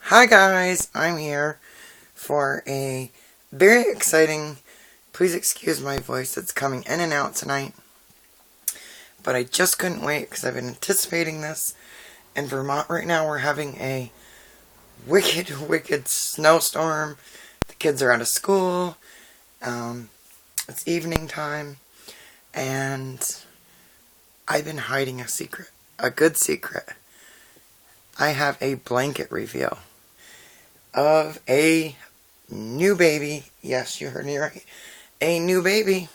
Hi guys, I'm here for a very exciting, please excuse my voice, it's coming in and out tonight, but I just couldn't wait because I've been anticipating this. In Vermont right now we're having a wicked snowstorm. The kids are out of school, it's evening time, and I've been hiding a secret, a good secret. I have a blanket reveal of a new baby. Yes, you heard me right. A new baby.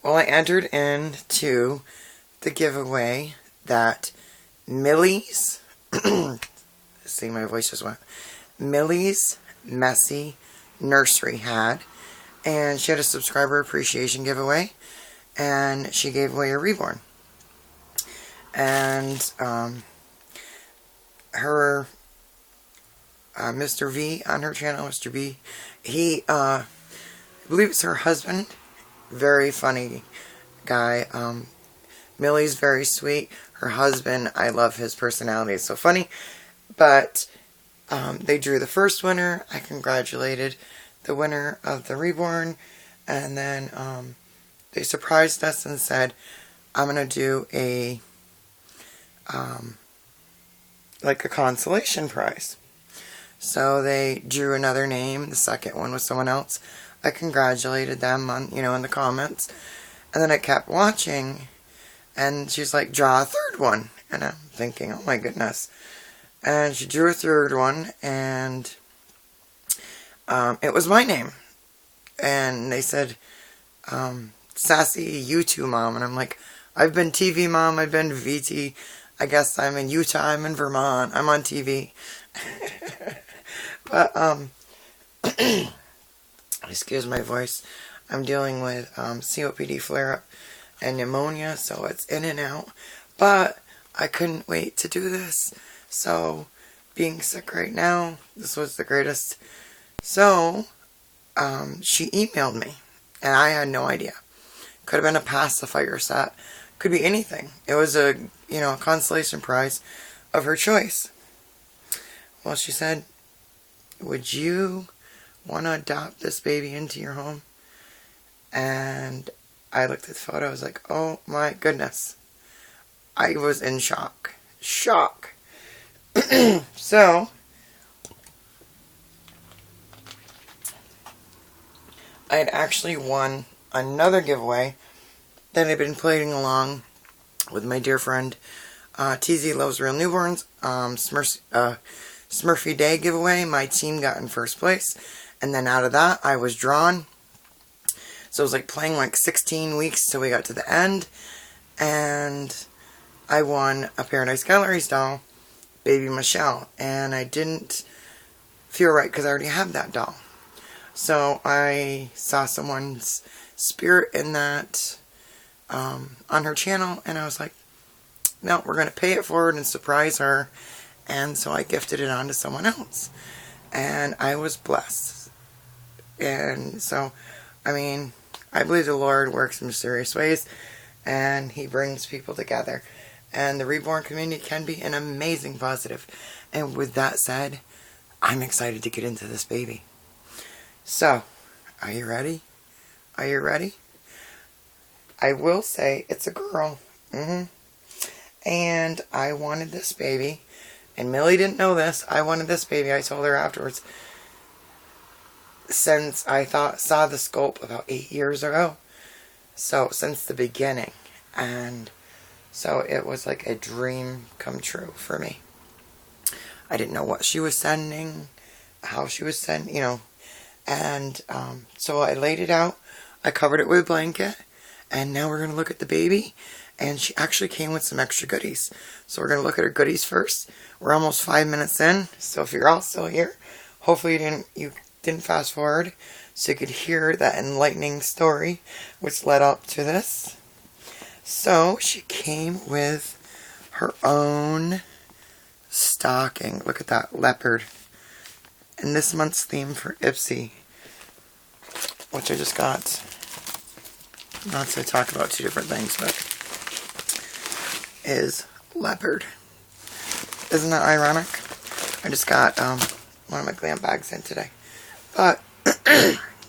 Well, I entered into the giveaway that Millie's, see my voice just went, Millie's Messy Nursery had. And she had a subscriber appreciation giveaway. And she gave away a Reborn. And, her Mr. V on her channel, Mr. B, he, I believe it's her husband, very funny guy. Millie's very sweet. Her husband, I love his personality, it's so funny. But they drew the first winner. I congratulated the winner of the Reborn, and then they surprised us and said, I'm going to do a like a consolation prize. So they drew another name. The second one was someone else. I congratulated them on, in the comments. And then I kept watching, and she's like, draw a third one. And I'm thinking, oh my goodness. And she drew a third one, and it was my name. And they said, Sassy U2 Mom. And I'm like, I've been TV Mom, I've been VT. I guess I'm in Utah, I'm in Vermont, I'm on TV. But, excuse my voice, I'm dealing with COPD flare-up and pneumonia, so it's in and out. But I couldn't wait to do this. So, being sick right now, this was the greatest. So, she emailed me, and I had no idea. Could have been a pacifier set. Could be anything. It was a, a consolation prize of her choice. Well, she said, would you want to adopt this baby into your home? And I looked at the photo, I was like, oh my goodness. I was in shock. Shock. So, I had actually won another giveaway that I've been playing along with my dear friend TZ Loves Real Newborns, Smurfy Day giveaway. My team got in first place, and then out of that I was drawn. So it was like playing like 16 weeks till we got to the end, and I won a Paradise Galleries doll, Baby Michelle, and I didn't feel right because I already have that doll. So I saw someone's spirit in that on her channel, and I was like, no, we're going to pay it forward and surprise her. And so I gifted it on to someone else, and I was blessed. And so, I mean, I believe the Lord works in mysterious ways, and He brings people together, and the Reborn community can be an amazing positive. And with that said, I'm excited to get into this baby. So, are you ready? Are you ready? I will say it's a girl. And I wanted this baby. And Millie didn't know this. I wanted this baby. I told her afterwards. Since I saw the sculpt about 8 years ago. So, since the beginning. And so it was like a dream come true for me. I didn't know what she was sending. How she was sending, And so I laid it out. I covered it with a blanket. And now we're going to look at the baby. And she actually came with some extra goodies. So we're going to look at her goodies first. We're almost 5 minutes in. So if you're all still here, hopefully you didn't fast forward. So you could hear that enlightening story which led up to this. So she came with her own stocking. Look at that, leopard. And this month's theme for Ipsy, which I just got. Not to talk about two different things, but is leopard. Isn't that ironic? I just got one of my glam bags in today. But,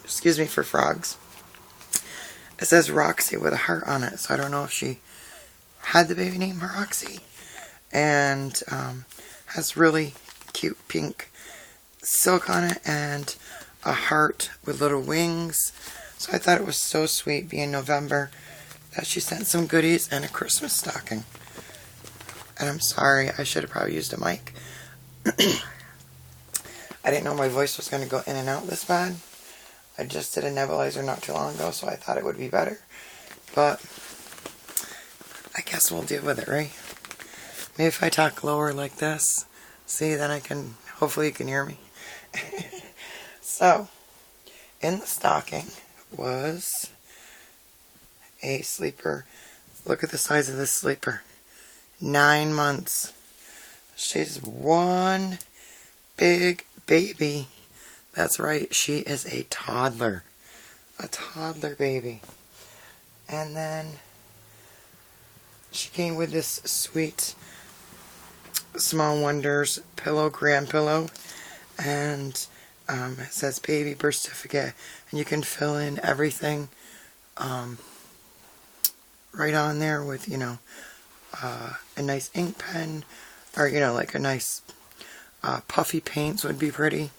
excuse me for frogs. It says Roxy with a heart on it, so I don't know if she had the baby named Roxy. And has really cute pink silk on it and a heart with little wings. So I thought it was so sweet, being November, that she sent some goodies and a Christmas stocking. And I'm sorry, I should have probably used a mic. I didn't know my voice was going to go in and out this bad. I just did a nebulizer not too long ago, so I thought it would be better. But I guess we'll deal with it, right? Maybe if I talk lower like this, see, then I can, hopefully you can hear me. So, in the stocking was a sleeper. Look at the size of this sleeper. 9 months. She's one big baby. That's right, she is a toddler. A toddler baby. And then she came with this sweet Small Wonders pillow, grand pillow. And it says baby birth certificate. And you can fill in everything right on there with, you know, a nice ink pen. Or, you know, like a nice puffy paints would be pretty.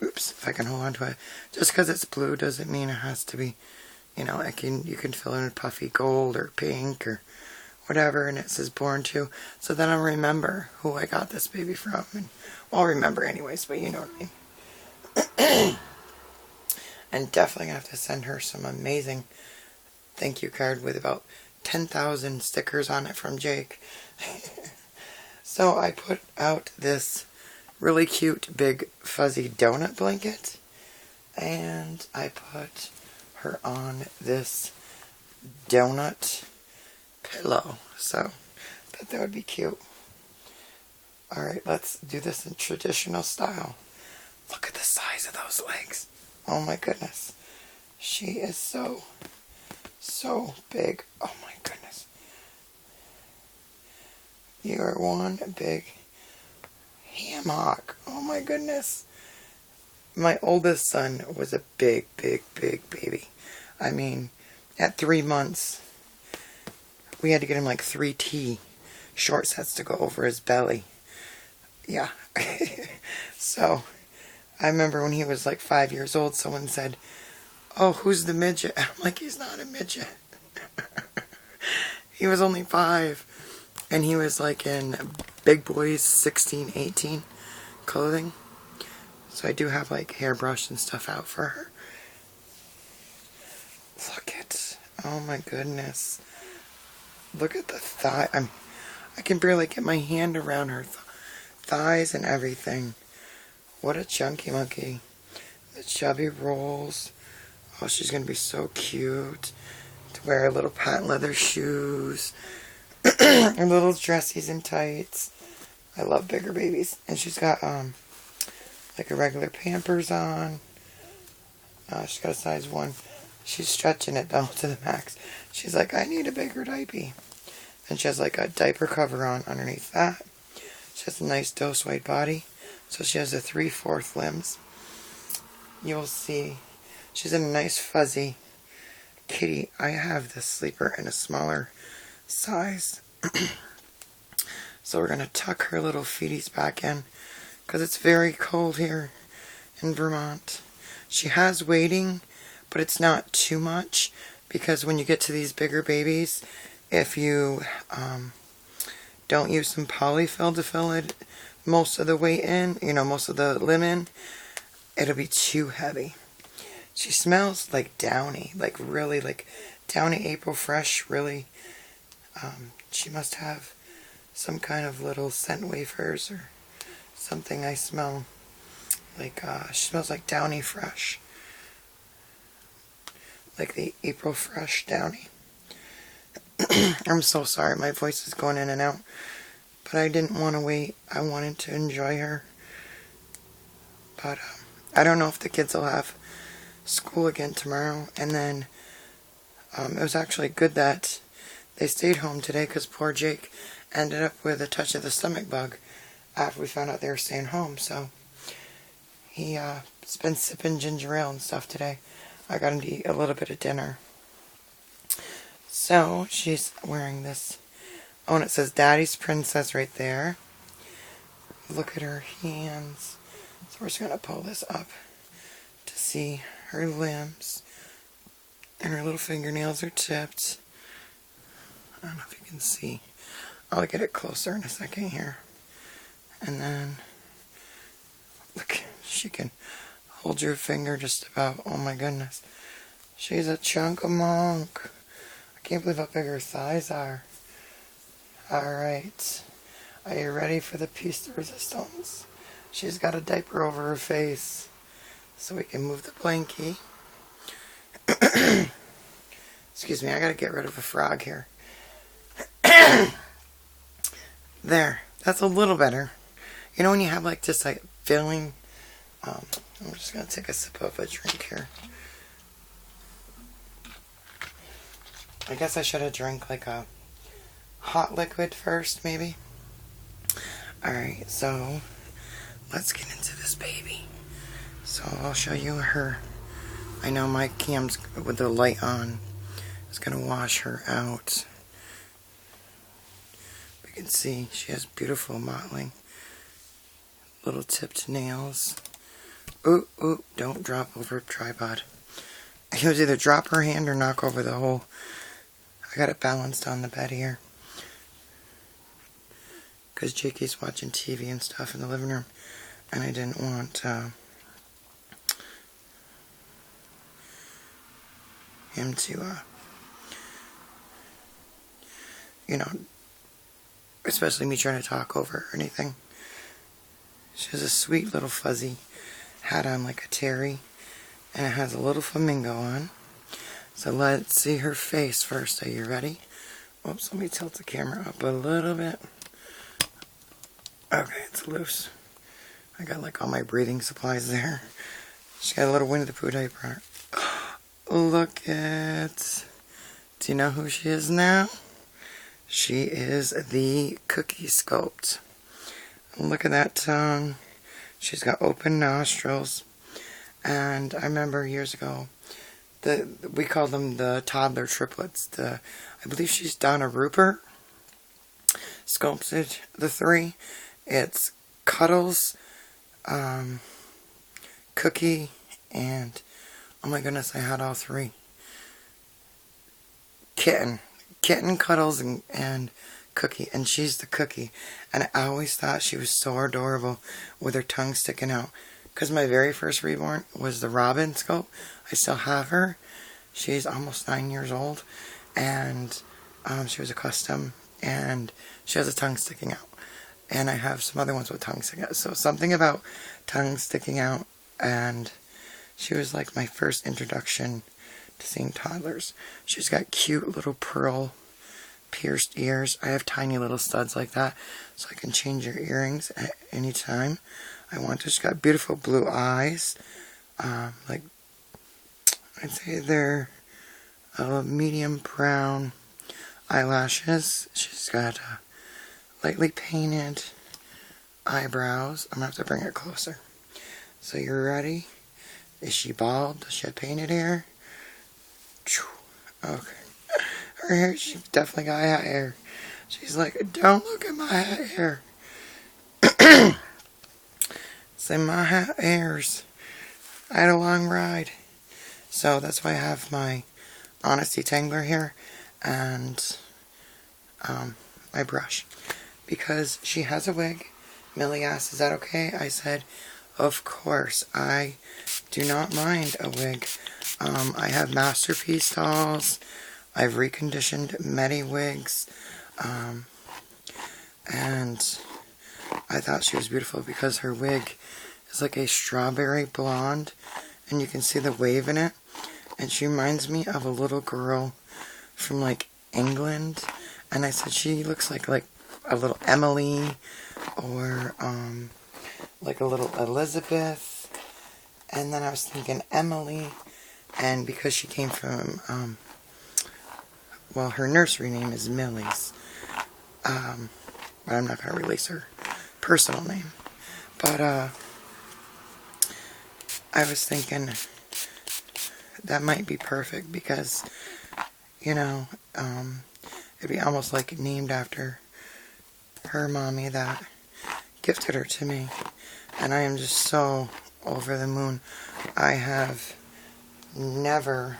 Oops, if I can hold on to it. Just because it's blue doesn't mean it has to be, you know, you can fill in a puffy gold or pink or whatever, and it says born to. So then I'll remember who I got this baby from. And, well, I'll remember anyways, but you know what I mean. And definitely going to have to send her some amazing thank you card with about 10,000 stickers on it from Jake. So I put out this really cute big fuzzy donut blanket, and I put her on this donut pillow. So I thought that would be cute. Alright, let's do this in traditional style. Look at the size of those legs. Oh my goodness. She is so big. Oh my goodness. You are one big ham hock. Oh my goodness. My oldest son was a big baby. I mean, at 3 months, we had to get him like 3T short sets to go over his belly. Yeah. So, I remember when he was like 5 years old, someone said, "Oh, who's the midget?" I'm like, he's not a midget. He was only 5. And he was like in big boys 16, 18 clothing. So I do have like hairbrush and stuff out for her. Look at, oh my goodness. Look at the thigh. I can barely get my hand around her thighs and everything. What a chunky monkey. The chubby rolls. Oh, she's going to be so cute. To wear little patent leather shoes. And little dressies and tights. I love bigger babies. And she's got like a regular Pampers on. She's got a size 1. She's stretching it though to the max. She's like, I need a bigger diaper. And she has like a diaper cover on underneath that. She has a nice doe white body. So she has the 3/4 limbs. You'll see. She's in a nice fuzzy kitty. I have this sleeper in a smaller size. So we're going to tuck her little feeties back in because it's very cold here in Vermont. She has waiting, but it's not too much because when you get to these bigger babies, if you don't use some polyfill to fill it most of the way in, you know, most of the limb in, it'll be too heavy. She smells like downy, like really like downy April Fresh, really. She must have some kind of little scent wafers or something. I smell like, she smells like Downy Fresh. Like the April Fresh Downy. I'm so sorry, my voice is going in and out. But I didn't want to wait. I wanted to enjoy her. But I don't know if the kids will have school again tomorrow. And then it was actually good that they stayed home today because poor Jake ended up with a touch of the stomach bug. after we found out they were staying home. So he's been sipping ginger ale and stuff today. I got him to eat a little bit of dinner. So she's wearing this. Oh, and it says Daddy's Princess right there. Look at her hands. So we're just going to pull this up to see her limbs. And her little fingernails are tipped. I don't know if you can see. I'll get it closer in a second here. And then, look, she can hold your finger just about. Oh my goodness. She's a chunk of monk. I can't believe how big her thighs are. Alright. Are you ready for the piece de resistance? She's got a diaper over her face. So we can move the blankie. Excuse me, I gotta get rid of a frog here. There, that's a little better. You know when you have like just like feeling, I'm just gonna take a sip of a drink here. I guess I should have drank like a hot liquid first, maybe. Alright, so let's get into this baby. So I'll show you her. I know my cam's with the light on. It's gonna wash her out. You can see she has beautiful mottling. Little tipped nails. Ooh, ooh, don't drop over tripod. It was either drop her hand or knock over the whole. I got it balanced on the bed here. Because Jakey's watching TV and stuff in the living room. And I didn't want him to, you know, especially me trying to talk over or anything. She has a sweet little fuzzy hat on like a Terry. And it has a little flamingo on. So let's see her face first. Are you ready? Oops, let me tilt the camera up a little bit. Okay, it's loose. I got like all my breathing supplies there. She got a little Winnie the Pooh diaper on. Look at... Do you know who she is now? She is the Cookie Sculpt. Look at that tongue. She's got open nostrils. And I remember years ago, we called them the toddler triplets. I believe she's Donna Rupert sculpted the three. It's Cuddles, Cookie, and oh my goodness, I had all three. Kitten, Cuddles, and Cookie, and she's the Cookie. And I always thought she was so adorable with her tongue sticking out. Because my very first reborn was the Robin sculpt. I still have her. She's almost 9 years old. And she was a custom. And she has a tongue sticking out. And I have some other ones with tongue sticking out. So something about tongue sticking out. And she was like my first introduction to seeing toddlers. She's got cute little pearl pierced ears. I have tiny little studs like that. So I can change your earrings at any time I want to. She's got beautiful blue eyes. Like, I'd say they're medium brown eyelashes. She's got lightly painted eyebrows. I'm going to have to bring it closer. So you're ready? Is she bald? Does she have painted hair? Okay. Her hair, she definitely got hat hair. She's like, don't look at my hat hair. Say my hat hairs. I had a long ride. So that's why I have my Honesty Tangler here and my brush. Because she has a wig. Millie asked, is that okay? I said, of course. I do not mind a wig. I have Masterpiece dolls. I've reconditioned many wigs. And I thought she was beautiful because her wig is like a strawberry blonde. And you can see the wave in it. And she reminds me of a little girl from like England. And I said she looks like a little Emily or like a little Elizabeth. And then I was thinking Emily. And because she came from, well, her nursery name is Millie's. But I'm not going to release her personal name. But I was thinking that might be perfect because, you know, it'd be almost like named after her mommy that gifted her to me. And I am just so over the moon. I have never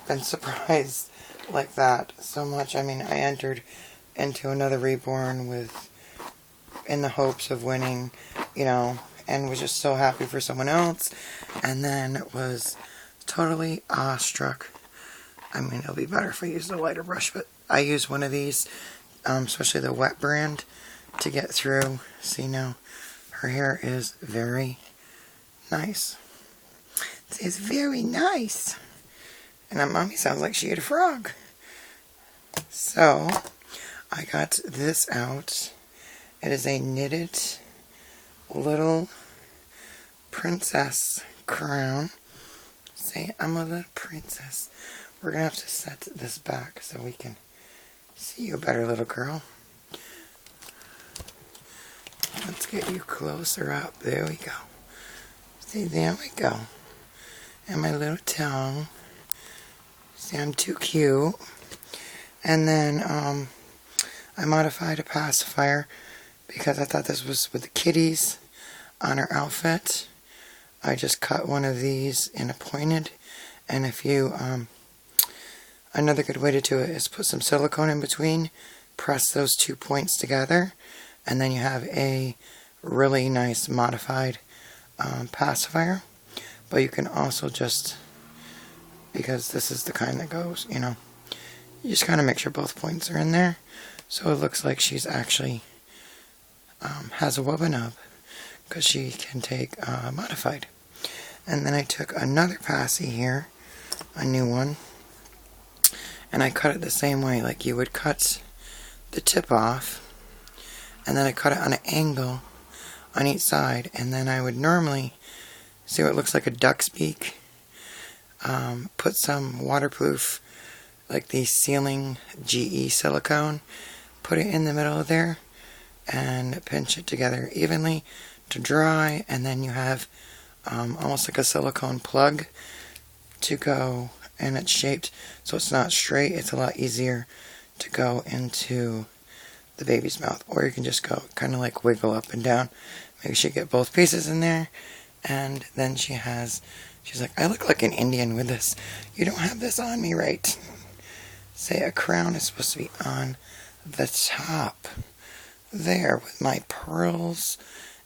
been surprised like that so much. I mean, I entered into another Reborn in the hopes of winning, you know, and was just so happy for someone else, and then was totally awestruck. I mean, it'll be better if I use the lighter brush, but I use one of these, especially the wet brand, to get through. See, now her hair is very nice. It's very nice. And that mommy sounds like she ate a frog. So, I got this out. It is a knitted little princess crown. Say, I'm a little princess. We're going to have to set this back so we can see you better, little girl. Let's get you closer up. There we go. See, there we go. And my little tongue. See, I'm too cute. And then, I modified a pacifier because I thought this was with the kitties on her outfit. I just cut one of these in a pointed, and if you, another good way to do it is put some silicone in between, press those 2 points together, and then you have a really nice modified pacifier. But you can also just, because this is the kind that goes, you know, you just kind of make sure both points are in there, so it looks like she's actually has a wubba nub, because she can take modified. And then I took another passy here, a new one, and I cut it the same way, like you would cut the tip off, and then I cut it on an angle on each side, and then I would normally, see what looks like a duck's beak, put some waterproof, like the sealing GE silicone, put it in the middle of there, and pinch it together evenly to dry, and then you have almost like a silicone plug to go, and it's shaped so it's not straight. It's a lot easier to go into the baby's mouth, or you can just go kind of like wiggle up and down. Make sure you get both pieces in there, and then she's like, I look like an Indian with this. You don't have this on me right. Say a crown is supposed to be on the top there with my pearls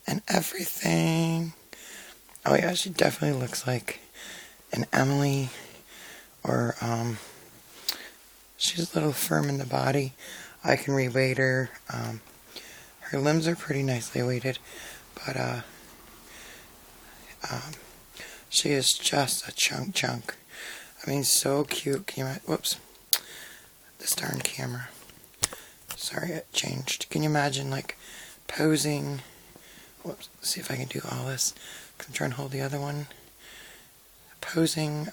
and everything. Oh yeah, she definitely looks like an Emily, or she's a little firm in the body. I can re-weight her. Her limbs are pretty nicely weighted, but she is just a chunk. I mean, so cute. Can you, whoops, this darn camera. Sorry, it changed. Can you imagine, like, posing? Whoops, let's see if I can do all this. I'm trying to hold the other one. Posing,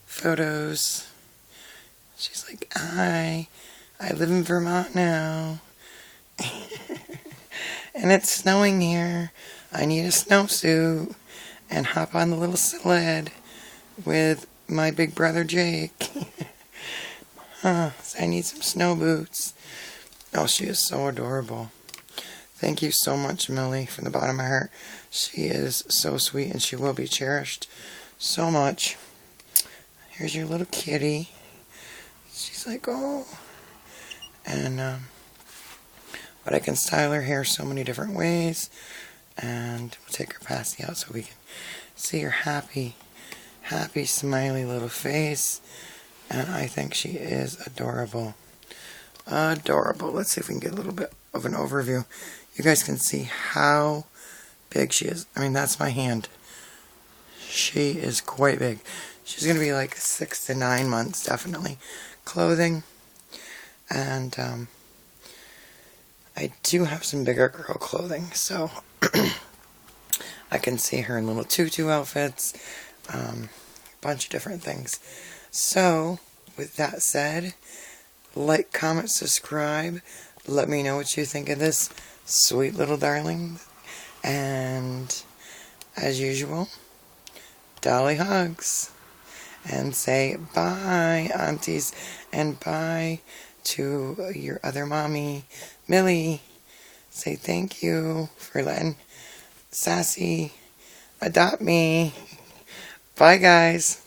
photos. She's like, I live in Vermont now. And it's snowing here. I need a snowsuit. And hop on the little sled with my big brother Jake. So I need some snow boots. Oh, she is so adorable. Thank you so much, Millie, from the bottom of my heart. She is so sweet, and she will be cherished so much. Here's your little kitty. She's like, oh. And, but I can style her hair so many different ways. And we'll take her past the out so we can see her happy, smiley little face. And I think she is adorable. Adorable. Let's see if we can get a little bit of an overview. You guys can see how big she is. I mean, that's my hand. She is quite big. She's going to be like 6 to 9 months, definitely. Clothing. And I do have some bigger girl clothing, so I can see her in little tutu outfits, a bunch of different things. So, with that said, like, comment, subscribe. Let me know what you think of this sweet little darlings. And as usual, Dolly hugs. And say bye, aunties, and bye to your other mommy, Millie. Say thank you for letting Sassy adopt me. Bye, guys.